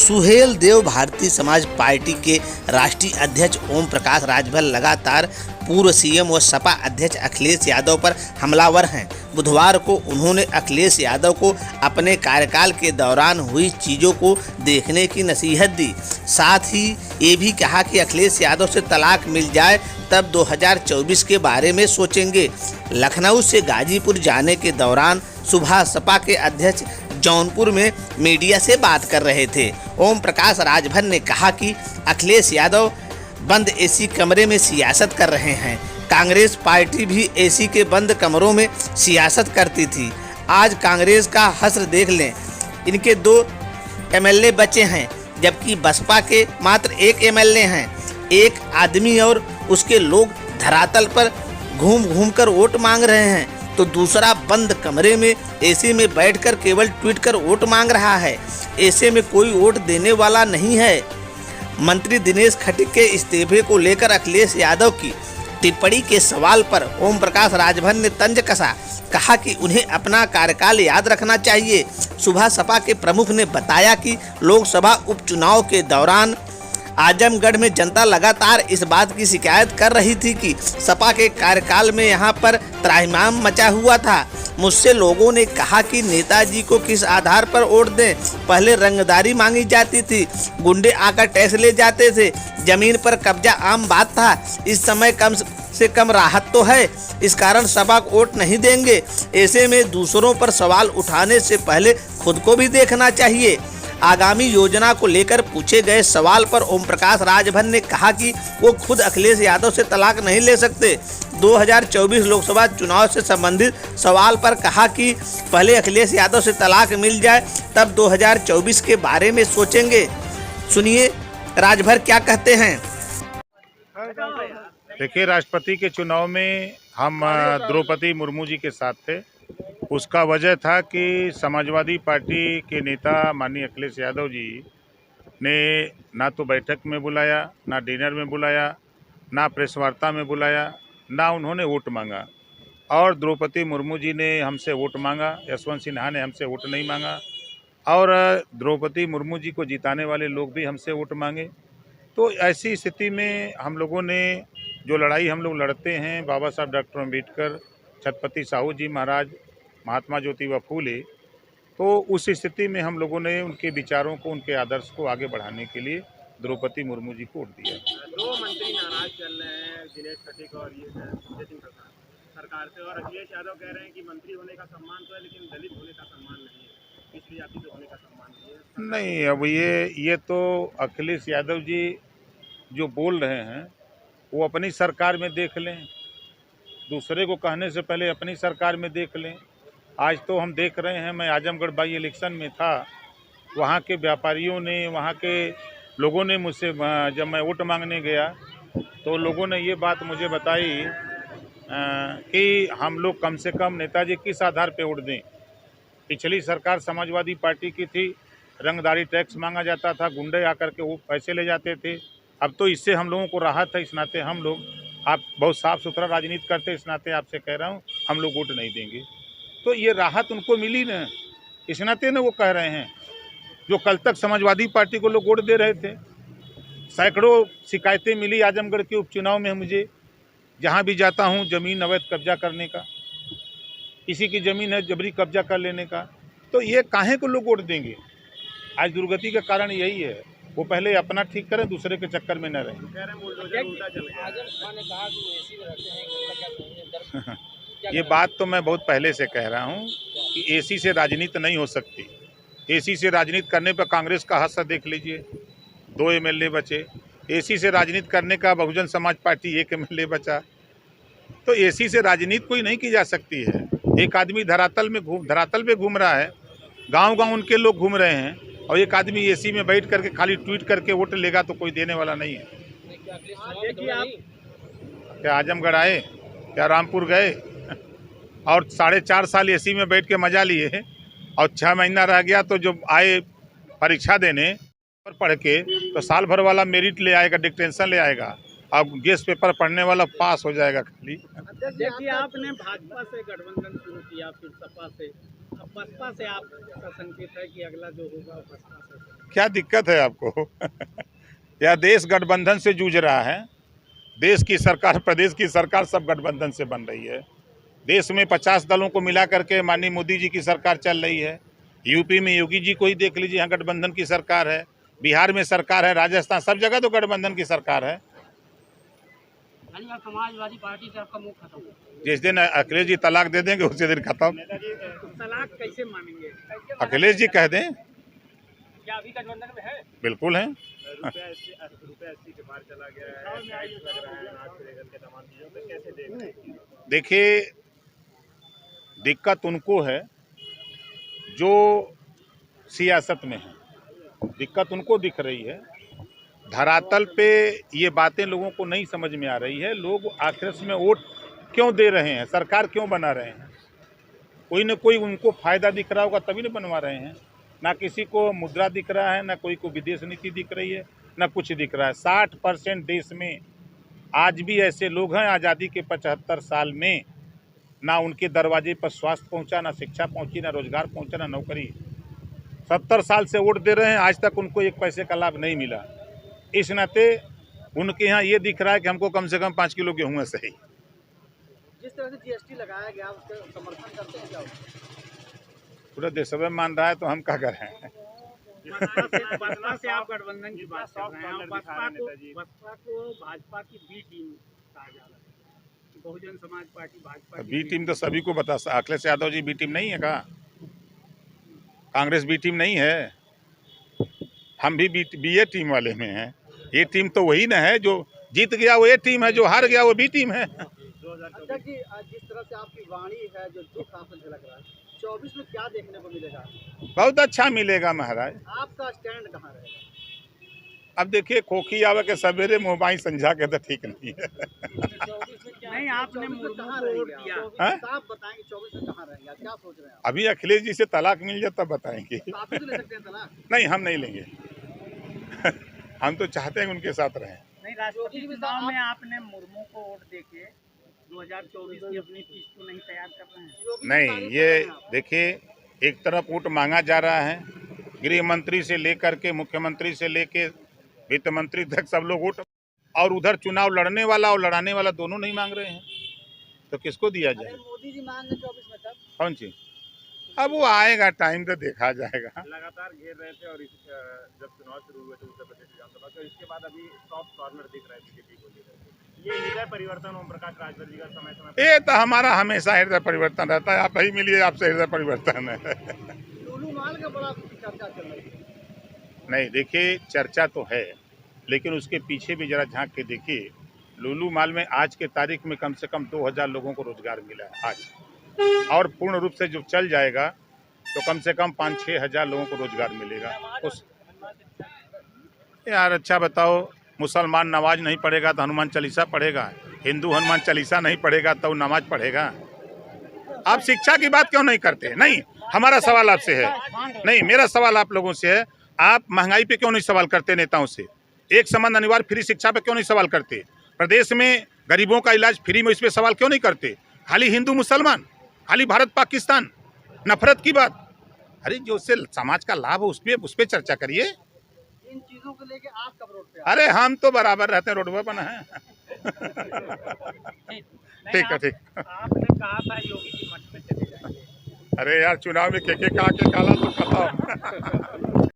Suhel Dev Bharatiya Samaj party के राष्ट्रीय अध्यक्ष ओम प्रकाश राजभर लगातार पूर्व सीएम व सपा अध्यक्ष अखिलेश यादव पर हमलावर हैं। बुधवार को उन्होंने अखिलेश यादव को अपने कार्यकाल के दौरान हुई चीज़ों को देखने की नसीहत दी। साथ ही ये भी कहा कि अखिलेश यादव से तलाक मिल जाए तब 2024 के बारे में सोचेंगे। लखनऊ से गाजीपुर जाने के दौरान सुबह सपा के अध्यक्ष जौनपुर में मीडिया से बात कर रहे थे। ओम प्रकाश राजभर ने कहा कि अखिलेश यादव बंद एसी कमरे में सियासत कर रहे हैं। कांग्रेस पार्टी भी एसी के बंद कमरों में सियासत करती थी। आज कांग्रेस का हश्र देख लें, इनके 2 एमएलए बचे हैं, जबकि बसपा के मात्र 1 एमएलए हैं। एक आदमी और उसके लोग धरातल पर घूम घूम कर वोट मांग रहे हैं, तो दूसरा बंद कमरे में एसी में बैठकर केवल ट्वीट कर वोट मांग रहा है। ऐसे में कोई वोट देने वाला नहीं है। मंत्री दिनेश खटीक के इस्तीफे को लेकर अखिलेश यादव की टिप्पणी के सवाल पर ओम प्रकाश राजभर ने तंज कसा। कहा कि उन्हें अपना कार्यकाल याद रखना चाहिए। सुबह सपा के प्रमुख ने बताया कि लोकसभा उपचुनाव के दौरान आजमगढ़ में जनता लगातार इस बात की शिकायत कर रही थी कि सपा के कार्यकाल में यहां पर त्राहिमाम मचा हुआ था। मुझसे लोगों ने कहा कि नेताजी को किस आधार पर वोट दें। पहले रंगदारी मांगी जाती थी, गुंडे आकर टैक्स ले जाते थे, जमीन पर कब्जा आम बात था। इस समय कम से कम राहत तो है, इस कारण सपा को वोट नहीं देंगे। ऐसे में दूसरों पर सवाल उठाने से पहले खुद को भी देखना चाहिए। आगामी योजना को लेकर पूछे गए सवाल पर ओम प्रकाश राजभर ने कहा कि वो खुद अखिलेश यादव से तलाक नहीं ले सकते। 2024 लोकसभा चुनाव से संबंधित सवाल पर कहा कि पहले अखिलेश यादव से तलाक मिल जाए तब 2024 के बारे में सोचेंगे। सुनिए राजभर क्या कहते हैं। देखिए, राष्ट्रपति के चुनाव में हम द्रौपदी मुर्मू जी के साथ थे। उसका वजह था कि समाजवादी पार्टी के नेता माननीय अखिलेश यादव जी ने ना तो बैठक में बुलाया, ना डिनर में बुलाया, ना प्रेस वार्ता में बुलाया, ना उन्होंने वोट मांगा। और द्रौपदी मुर्मू जी ने हमसे वोट मांगा, यशवंत सिन्हा ने हमसे वोट नहीं मांगा, और द्रौपदी मुर्मू जी को जिताने वाले लोग भी हमसे वोट मांगे। तो ऐसी स्थिति में हम लोगों ने जो लड़ाई हम लोग लड़ते हैं, बाबा साहब डॉक्टर अम्बेडकर, छत्रपति साहू जी महाराज, महात्मा ज्योतिबा फूले, तो उस स्थिति में हम लोगों ने उनके विचारों को, उनके आदर्श को आगे बढ़ाने के लिए द्रौपदी मुर्मू जी को वोट दिया। 2 मंत्री नाराज चल रहे हैं, दिनेश खटीक और ये जतिन प्रसाद सरकार से, और अखिलेश यादव कह रहे हैं कि मंत्री होने का सम्मान तो है लेकिन दलित होने का सम्मान नहीं है, पिछड़ी जाति के होने का सम्मान नहीं है। नहीं, अब ये तो अखिलेश यादव जी जो बोल रहे हैं वो अपनी सरकार में देख लें। दूसरे को कहने से पहले अपनी सरकार में देख लें। आज तो हम देख रहे हैं, मैं आजमगढ़ बाई इलेक्शन में था, वहाँ के व्यापारियों ने, वहाँ के लोगों ने मुझसे, जब मैं वोट मांगने गया तो लोगों ने ये बात मुझे बताई कि हम लोग कम से कम नेताजी किस आधार पे वोट दें। पिछली सरकार समाजवादी पार्टी की थी, रंगदारी टैक्स मांगा जाता था, गुंडे आकर के वो पैसे ले जाते थे। अब तो इससे हम लोगों को राहत है। इस नाते हम लोग, आप बहुत साफ़ सुथरा राजनीति करते, इस नाते आपसे कह रहा हूँ हम लोग वोट नहीं देंगे। तो ये राहत उनको मिली न, इस नाते न वो कह रहे हैं। जो कल तक समाजवादी पार्टी को लोग वोट दे रहे थे, सैकड़ों शिकायतें मिली आजमगढ़ के उपचुनाव में मुझे, जहाँ भी जाता हूँ ज़मीन अवैध कब्जा करने का, किसी की ज़मीन है जबरी कब्जा कर लेने का। तो ये काहे को लोग वोट देंगे। आज दुर्गति का कारण यही है, वो पहले अपना ठीक करें, दूसरे के चक्कर में न रहें। ये बात तो मैं बहुत पहले से कह रहा हूँ कि एसी से राजनीति नहीं हो सकती। एसी से राजनीति करने पर कांग्रेस का हादसा देख लीजिए, 2 एमएलए बचे। एसी से राजनीति करने का बहुजन समाज पार्टी 1 एमएलए बचा। तो एसी से राजनीति कोई नहीं की जा सकती है। एक आदमी धरातल पे घूम रहा है, गांव-गांव उनके लोग घूम रहे हैं, और एक आदमी एसी में बैठ करके खाली ट्वीट करके वोट लेगा तो कोई देने वाला नहीं है। क्या आजमगढ़ आए, क्या रामपुर गए और 4.5 साल एसी में बैठ के मजा लिए, और 6 महीना रह गया तो जो आए परीक्षा देने पर पढ़ के, तो साल भर वाला मेरिट ले आएगा, डिक्टेंशन ले आएगा, अब गेस्ट पेपर पढ़ने वाला पास हो जाएगा खाली। देखिए, आपने भाजपा से गठबंधन शुरू किया, फिर सपा से, अब बसपा से आपका संकेत है कि अगला जो होगा वो बसपा से। क्या दिक्कत है आपको? यह देश गठबंधन से जूझ रहा है। देश की सरकार, प्रदेश की सरकार सब गठबंधन से बन रही है। देश में 50 दलों को मिला करके माननीय मोदी जी की सरकार चल रही है। यूपी में योगी जी को ही देख लीजिए, यहाँ गठबंधन की सरकार है। बिहार में सरकार है, राजस्थान, सब जगह तो गठबंधन की सरकार है। समाजवादी पार्टी से आपका मुख खत्म हो, जिस दिन अखिलेश जी तलाक दे देंगे उसी दिन खत्म। तलाक कैसे मानेंगे? अखिलेश जी कह दें, क्या अभी गठबंधन में है? बिल्कुल है। रुपया 80 के पार चला गया है, टैक्स लग रहा है, अनाज से लेकर के तमाम चीजों पे कैसे देख रहे हैं? देखिए, दिक्कत उनको है जो सियासत में है, दिक्कत उनको दिख रही है। धरातल पे ये बातें लोगों को नहीं समझ में आ रही है। लोग आखिर में वोट क्यों दे रहे हैं, सरकार क्यों बना रहे हैं? कोई न कोई उनको फायदा दिख रहा होगा तभी न बनवा रहे हैं। ना किसी को मुद्रा दिख रहा है, ना कोई को विदेश नीति दिख रही है, ना कुछ दिख रहा है। 60% देश में आज भी ऐसे लोग हैं, आज़ादी के 75 साल में ना उनके दरवाजे पर स्वास्थ्य पहुंचा, ना शिक्षा पहुंची, ना रोजगार पहुंचा, ना नौकरी। 70 साल से वोट दे रहे हैं, आज तक उनको एक पैसे का लाभ नहीं मिला। इस नाते उनके यहाँ ये दिख रहा है कि हमको कम से कम 5 किलो गेहूँ है सही। जिस तरह से जीएसटी लगाया गया उसका समर्थन करते हैं क्या? पूरा देश में मान रहा है तो हम क्या करें? बसपा से आप गठबंधन की बात कर रहे हैं। बसपा को भाजपा की बी टीम कहा जा रहा है। Bahujan Samaj party Bhajpa B team तो सभी को बता। अखिलेश यादव जी बी टीम नहीं है का? कांग्रेस बी टीम नहीं है। हम भी बी ए टीम वाले में हैं। ये टीम तो वही ना है, जो जीत गया वो ए टीम है, जो हार गया वो बी टीम है। अच्छा जी, जिस तरह से आपकी वाणी है, जो दुख आपको झलक रहा है, 24 में क्या देखने को मिलेगा? बहुत अच्छा मिलेगा महाराज। आपका स्टैंड कहाँ रहेगा? अब देखिए, खोखी आवे के सवेरे मोबाइल संझा के तो ठीक नहीं है। नहीं, आपने मुर्मू को वोट दिया, आप बताएंगे 24 में कहाँ रहेंगे, क्या सोच रहे हैं? अभी अखिलेश जी से तलाक मिल जाए तब बताएंगे। आप ही तो ले सकते हैं तलाक। नहीं, हम नहीं लेंगे। हम तो चाहते हैं उनके साथ रहें। नहीं, राष्ट्रपति चुनाव में आपने मुर्मू को वोट देके 2024 की अपनी किस्त को नहीं तैयार कर रहे हैं? नहीं, ये देखिए, एक तरफ वोट मांगा जा रहा है, गृह मंत्री से लेकर के मुख्यमंत्री से लेके वित्त मंत्री तक सब लोग वोट, और उधर चुनाव लड़ने वाला और लड़ाने वाला दोनों नहीं मांग रहे हैं, तो किसको दिया जाए? मोदी जी मांग रहे 24 में, तब कौन सी? अब वो आएगा, टाइम तो देखा जाएगा। लगातार घेर रहे थे और जब चुनाव शुरू हुए थे उत्तर प्रदेश विधानसभा, तो इसके बाद अभी सॉफ्ट कॉर्नर दिख रहा है बीजेपी को लेकर। ये हृदय परिवर्तन ओम प्रकाश राजभर जी का समय समय ये तो हमारा हमेशा हृदय परिवर्तन रहता है। आप ही मिलिए, आपसे हृदय परिवर्तन है। लुलू माल का बड़ा चर्चा चल रही है। नहीं, देखिए, चर्चा तो है, लेकिन उसके पीछे भी जरा झांक के देखिए। लुलू माल में आज के तारीख में कम से कम 2000 लोगों को रोजगार मिला है आज, और पूर्ण रूप से जो चल जाएगा तो कम से कम 5-6 हज़ार लोगों को रोजगार मिलेगा। उस यार अच्छा बताओ, मुसलमान नमाज नहीं पढ़ेगा तो हनुमान चालीसा पढ़ेगा, हिंदू हनुमान चालीसा नहीं पढ़ेगा तो नमाज पढ़ेगा। आप शिक्षा की बात क्यों नहीं करते? नहीं, हमारा सवाल आपसे है, नहीं, मेरा सवाल आप लोगों से है, आप महंगाई पे क्यों नहीं सवाल करते? नेताओं से एक समान अनिवार्य फ्री शिक्षा पे क्यों नहीं सवाल करते? प्रदेश में गरीबों का इलाज फ्री में, इस पे सवाल क्यों नहीं करते? खाली हिंदू मुसलमान, खाली भारत पाकिस्तान, नफरत की बात। अरे जो उससे समाज का लाभ हो उस पे चर्चा करिए। इन चीजों को लेके आप कब रोड पे? अरे हम तो बराबर रहते हैं, रोड पर बना है। ठीक है, ठीक। आपने कहा था योगी जी मठ में चले जाएंगे। अरे यार, चुनाव में के काला तो खत्म।